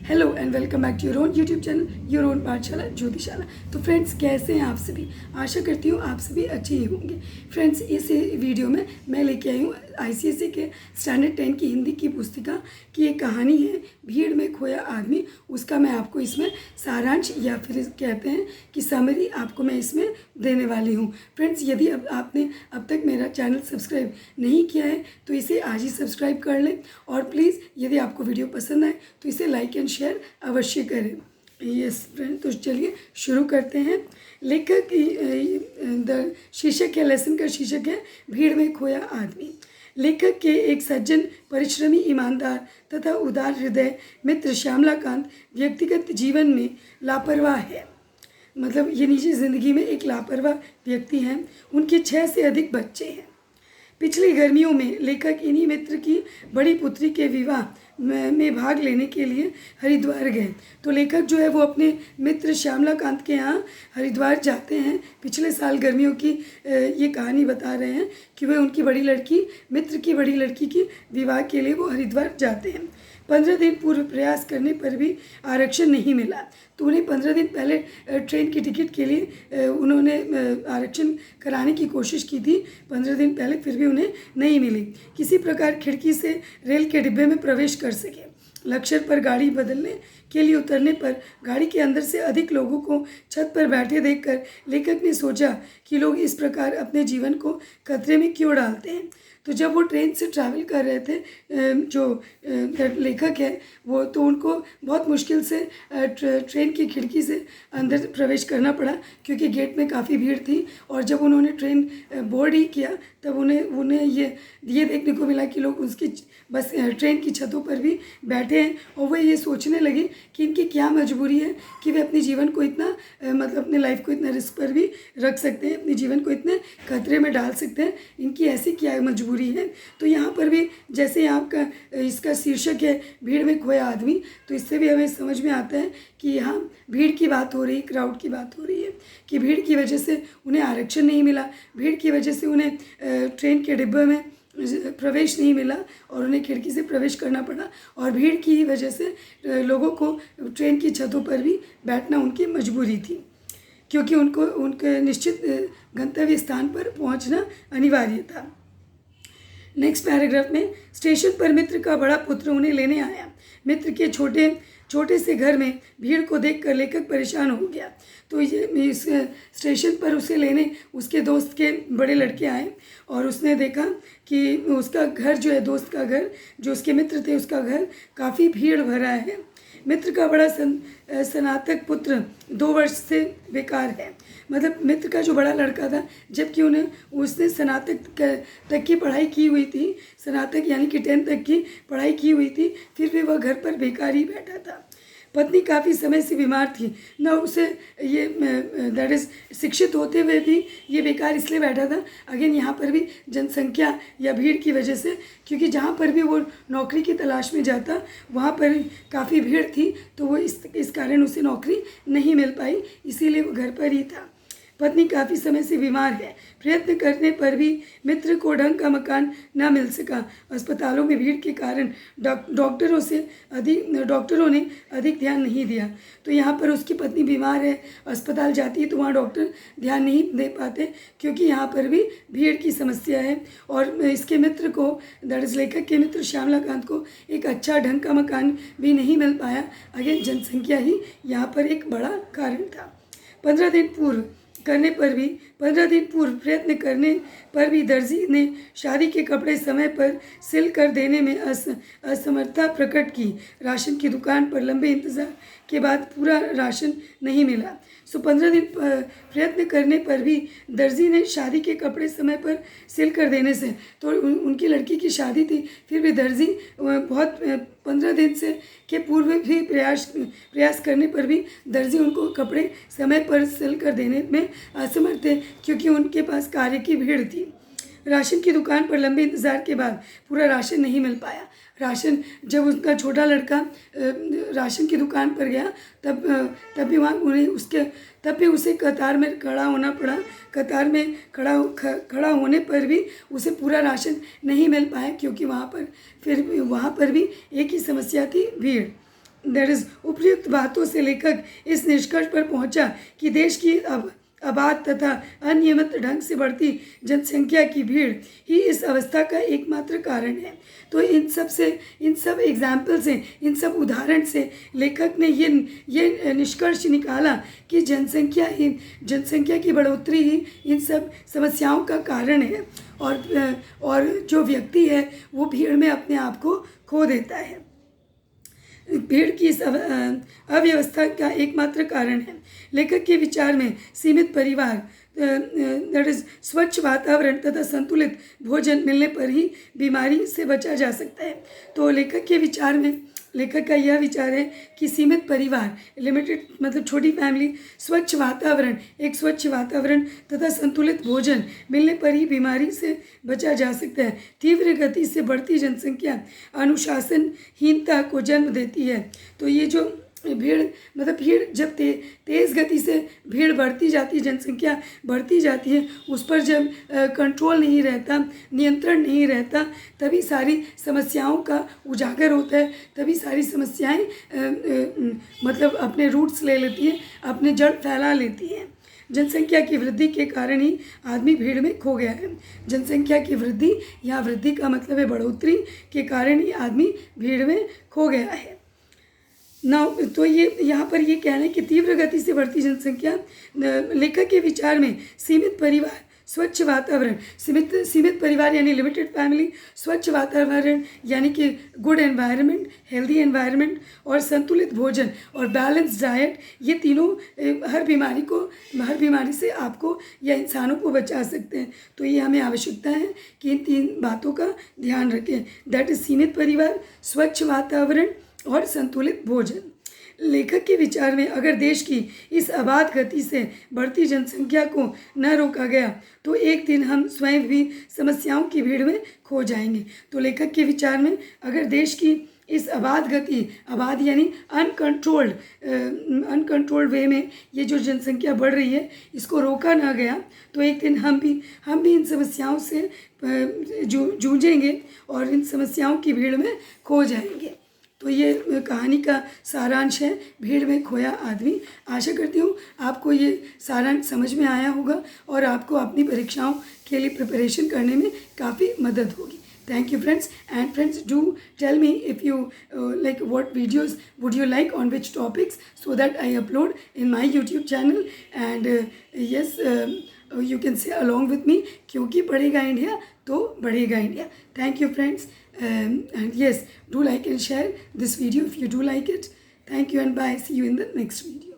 Hello and welcome back to your own YouTube channel your own Pathshala Jyotishala. तो friends, कैसे हैं आप सभी? आशा करती हूँ आप सभी अच्छे ही होंगे। फ्रेंड्स, इस वीडियो में मैं लेके आई हूँ आईसीएसई के स्टैंडर्ड 10 की हिंदी की पुस्तिका की एक कहानी है, भीड़ में खोया आदमी। उसका मैं आपको इसमें सारांश या फिर कहते हैं कि समरी आपको मैं इसमें देने वाली हूँ। फ्रेंड्स, यदि आपने अब तक मेरा चैनल सब्सक्राइब नहीं किया है तो इसे आज ही सब्सक्राइब कर लें, और प्लीज़ यदि आपको वीडियो पसंद आए तो इसे लाइक एंड शेयर अवश्य करें। यस फ्रेंड, तो चलिए शुरू करते हैं। लेखक द शीर्षक है, लेसन का शीर्षक है भीड़ में खोया आदमी। लेखक के एक सज्जन, परिश्रमी, ईमानदार तथा उदार हृदय मित्र श्यामलाकांत व्यक्तिगत जीवन में लापरवाह है। मतलब ये निजी ज़िंदगी में एक लापरवाह व्यक्ति हैं। उनके 6 से अधिक बच्चे हैं। पिछली गर्मियों में लेखक इन्हीं मित्र की बड़ी पुत्री के विवाह में भाग लेने के लिए हरिद्वार गए। तो लेखक जो है वो अपने मित्र श्यामलाकांत के यहाँ हरिद्वार जाते हैं। पिछले साल गर्मियों की ये कहानी बता रहे हैं कि वे उनकी बड़ी लड़की, मित्र की बड़ी लड़की की विवाह के लिए वो हरिद्वार जाते हैं। 15 दिन पूर्व प्रयास करने पर भी आरक्षण नहीं मिला, तो उन्हें 15 दिन पहले ट्रेन की टिकट के लिए उन्होंने आरक्षण कराने की कोशिश की थी 15 दिन पहले, फिर भी उन्हें नहीं मिली। किसी प्रकार खिड़की से रेल के डिब्बे में प्रवेश कर सके। लक्ष्य पर गाड़ी बदलने के लिए उतरने पर गाड़ी के अंदर से अधिक लोगों को छत पर बैठे देखकर लेखक ने सोचा कि लोग इस प्रकार अपने जीवन को खतरे में क्यों डालते हैं। तो जब वो ट्रेन से ट्रैवल कर रहे थे, जो लेखक है वो, तो उनको बहुत मुश्किल से ट्रेन की खिड़की से अंदर प्रवेश करना पड़ा, क्योंकि गेट में काफ़ी भीड़ थी। और जब उन्होंने ट्रेन बोर्ड ही किया तब उन्हें ये देखने को मिला कि लोग उसकी बस ट्रेन की छतों पर भी बैठे हैं। और वह ये सोचने लगे कि इनकी क्या मजबूरी है कि वे अपने जीवन को इतना मतलब अपने लाइफ को इतना रिस्क पर भी रख सकते हैं, अपने जीवन को इतने खतरे में डाल सकते हैं। इनकी ऐसी क्या मजबूरी है। तो यहाँ पर भी जैसे यहाँ का इसका शीर्षक है भीड़ में खोया आदमी, तो इससे भी हमें समझ में आता है कि यहाँ भीड़ की बात हो रही है, क्राउड की बात हो रही है कि भीड़ की वजह से उन्हें आरक्षण नहीं मिला, भीड़ की वजह से उन्हें ट्रेन के डिब्बे में प्रवेश नहीं मिला और उन्हें खिड़की से प्रवेश करना पड़ा। और भीड़ की वजह से लोगों को ट्रेन की छतों पर भी बैठना उनकी मजबूरी थी, क्योंकि उनको उनके निश्चित गंतव्य स्थान पर पहुंचना अनिवार्य था। नेक्स्ट पैराग्राफ में, स्टेशन पर मित्र का बड़ा पुत्र उन्हें लेने आया। मित्र के छोटे से घर में भीड़ को देखकर लेखक परेशान हो गया। तो ये इस स्टेशन पर उसे लेने उसके दोस्त के बड़े लड़के आए और उसने देखा कि उसका घर जो है, दोस्त का घर, जो उसके मित्र थे, उसका घर काफ़ी भीड़ भरा है। मित्र का बड़ा स्नातक पुत्र 2 वर्ष से बेकार है। मतलब मित्र का जो बड़ा लड़का था, जबकि उसने स्नातक तक की पढ़ाई की हुई थी, स्नातक यानी कि 10 तक की पढ़ाई की हुई थी, फिर भी वह घर पर बेकार ही बैठा था। पत्नी काफ़ी समय से बीमार थी, न उसे ये दैट इज़ शिक्षित होते हुए भी ये बेकार इसलिए बैठा था। अगेन यहाँ पर भी जनसंख्या या भीड़ की वजह से, क्योंकि जहाँ पर भी वो नौकरी की तलाश में जाता वहाँ पर काफ़ी भीड़ थी, तो वो इस कारण उसे नौकरी नहीं मिल पाई, इसीलिए वो घर पर ही था। पत्नी काफ़ी समय से बीमार है। प्रयत्न करने पर भी मित्र को ढंग का मकान न मिल सका। अस्पतालों में भीड़ के कारण डॉक्टरों ने अधिक ध्यान नहीं दिया। तो यहाँ पर उसकी पत्नी बीमार है, अस्पताल जाती है तो वहाँ डॉक्टर ध्यान नहीं दे पाते, क्योंकि यहाँ पर भी भीड़ की समस्या है। और इसके मित्र को, दैट इज़ लेखक के मित्र श्यामलाकांत को, एक अच्छा ढंग का मकान भी नहीं मिल पाया। अगेन जनसंख्या ही यहाँ पर एक बड़ा कारण था। 15 दिन पूर्व प्रयत्न करने पर भी दर्जी ने शादी के कपड़े समय पर सिल कर देने में असमर्थता प्रकट की। राशन की दुकान पर लंबे इंतज़ार के बाद पूरा राशन नहीं मिला। 15 दिन प्रयत्न करने पर भी दर्जी ने शादी के कपड़े समय पर सिल कर देने से, तो उनकी लड़की की शादी थी, फिर भी दर्जी बहुत 15 दिन से के पूर्व भी प्रयास करने पर भी दर्जी उनको कपड़े समय पर सिल कर देने में असमर्थ थे, क्योंकि उनके पास कार्य की भीड़ थी। राशन की दुकान पर लंबे इंतज़ार के बाद पूरा राशन नहीं मिल पाया। राशन, जब उसका छोटा लड़का राशन की दुकान पर गया तब भी उसे कतार में खड़ा होना पड़ा। कतार में खड़ा होने पर भी उसे पूरा राशन नहीं मिल पाया, क्योंकि वहाँ पर भी एक ही समस्या थी, भीड़। दैट इज उपयुक्त बातों से लेखक इस निष्कर्ष पर पहुंचा कि देश की आबाद तथा अनियमित ढंग से बढ़ती जनसंख्या की भीड़ ही इस अवस्था का एकमात्र कारण है। तो इन सब एग्जाम्पल से, इन सब उदाहरण से लेखक ने ये निष्कर्ष निकाला कि जनसंख्या की बढ़ोतरी ही इन सब समस्याओं का कारण है, और जो व्यक्ति है वो भीड़ में अपने आप को खो देता है। भीड़ की इस अव्यवस्था का एकमात्र कारण है। लेखक के विचार में सीमित परिवार, दैट इज स्वच्छ वातावरण तथा संतुलित भोजन मिलने पर ही बीमारी से बचा जा सकता है। तो लेखक का यह विचार है कि सीमित परिवार, लिमिटेड मतलब छोटी फैमिली, स्वच्छ वातावरण तथा संतुलित भोजन मिलने पर ही बीमारी से बचा जा सकता है। तीव्र गति से बढ़ती जनसंख्या अनुशासनहीनता को जन्म देती है। तो ये जो भीड़ जब तेज़ गति से भीड़ बढ़ती जाती है, जनसंख्या बढ़ती जाती है, उस पर जब कंट्रोल नहीं रहता, नियंत्रण नहीं रहता, तभी सारी समस्याओं का उजागर होता है, तभी सारी समस्याएं मतलब अपने रूट्स ले लेती हैं, अपने जड़ फैला लेती हैं। जनसंख्या की वृद्धि के कारण ही आदमी भीड़ में खो गया है। जनसंख्या की वृद्धि, या वृद्धि का मतलब है बढ़ोतरी, के कारण ही आदमी भीड़ में खो गया है ना। तो ये यहाँ पर ये कहना है कि तीव्र गति से बढ़ती जनसंख्या, लेखक के विचार में सीमित परिवार, स्वच्छ वातावरण, सीमित परिवार यानी लिमिटेड फैमिली, स्वच्छ वातावरण यानी कि गुड एनवायरनमेंट, हेल्दी एनवायरनमेंट, और संतुलित भोजन और बैलेंस डाइट, ये तीनों हर बीमारी से आपको या इंसानों को बचा सकते हैं। तो ये हमें आवश्यकता है कि इन 3 बातों का ध्यान रखें, दैट इज सीमित परिवार, स्वच्छ वातावरण और संतुलित भोजन। लेखक के विचार में अगर देश की इस आबाद गति से बढ़ती जनसंख्या को न रोका गया तो एक दिन हम स्वयं भी समस्याओं की भीड़ में खो जाएंगे। तो लेखक के विचार में अगर देश की इस आबाद यानी अनकंट्रोल्ड वे में ये जो जनसंख्या बढ़ रही है, इसको रोका ना गया तो एक दिन हम भी इन समस्याओं से जूझेंगे और इन समस्याओं की भीड़ में खो जाएंगे। तो ये कहानी का सारांश है, भीड़ में खोया आदमी। आशा करती हूँ आपको ये सारांश समझ में आया होगा और आपको अपनी परीक्षाओं के लिए प्रिपरेशन करने में काफ़ी मदद होगी। Thank you friends, and friends do tell me if you like what videos would you like, on which topics, so that I upload in my YouTube channel, and yes, you can say along with me, क्योंकि बढ़ेगा India तो बढ़ेगा India. Thank you friends, and yes, do like and share this video if you do like it. Thank you and bye. See you in the next video.